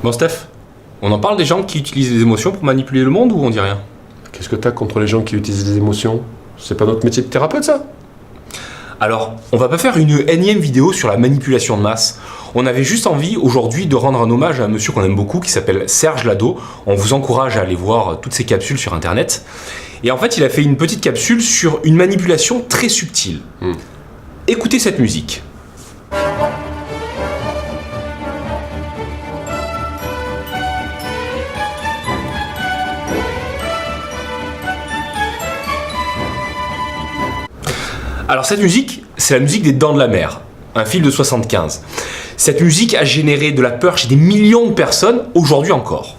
Bon Steph, on en parle des gens qui utilisent les émotions pour manipuler le monde ou on dit rien? Qu'est-ce que t'as contre les gens qui utilisent les émotions? C'est pas notre métier de thérapeute, ça? Alors, on va pas faire une énième vidéo sur la manipulation de masse. On avait juste envie aujourd'hui de rendre un hommage à un monsieur qu'on aime beaucoup qui s'appelle Serge Lado. On vous encourage à aller voir toutes ses capsules sur internet. Et en fait, il a fait une petite capsule sur une manipulation très subtile. Écoutez cette musique. Alors cette musique, c'est la musique des Dents de la Mer, un film de 75. Cette musique a généré de la peur chez des millions de personnes, aujourd'hui encore.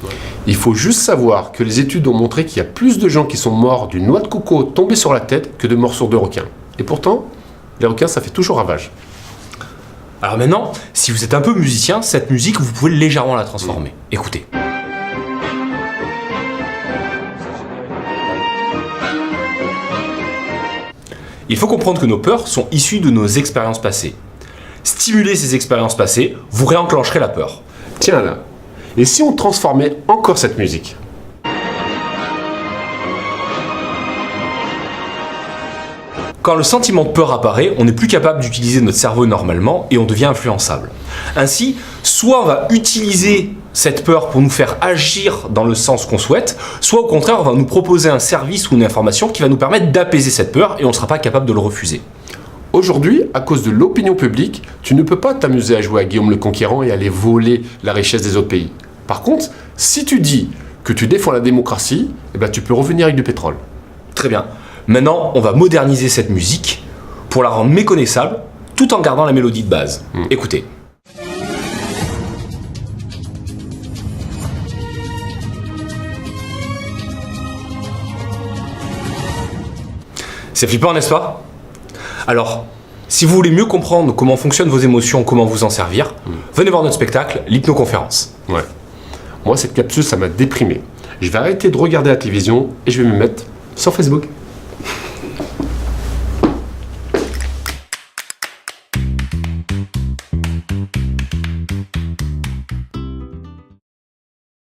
Il faut juste savoir que les études ont montré qu'il y a plus de gens qui sont morts d'une noix de coco tombée sur la tête que de morsures de requins. Et pourtant, les requins, ça fait toujours ravage. Alors maintenant, si vous êtes un peu musicien, cette musique, vous pouvez légèrement la transformer. Écoutez. Il faut comprendre que nos peurs sont issues de nos expériences passées. Stimuler ces expériences passées, vous réenclencherez la peur. Tiens là, et si on transformait encore cette musique? Quand le sentiment de peur apparaît, on n'est plus capable d'utiliser notre cerveau normalement et on devient influençable. Ainsi, soit on va utiliser cette peur pour nous faire agir dans le sens qu'on souhaite, soit au contraire on va nous proposer un service ou une information qui va nous permettre d'apaiser cette peur et on ne sera pas capable de le refuser. Aujourd'hui, à cause de l'opinion publique, tu ne peux pas t'amuser à jouer à Guillaume le Conquérant et aller voler la richesse des autres pays. Par contre, si tu dis que tu défends la démocratie, eh ben tu peux revenir avec du pétrole. Très bien. Maintenant, on va moderniser cette musique pour la rendre méconnaissable tout en gardant la mélodie de base. Écoutez. C'est flippant, n'est-ce pas? Alors, si vous voulez mieux comprendre comment fonctionnent vos émotions, comment vous en servir, venez voir notre spectacle, l'hypnoconférence. Ouais. Moi, cette capsule, ça m'a déprimé. Je vais arrêter de regarder la télévision et je vais me mettre sur Facebook.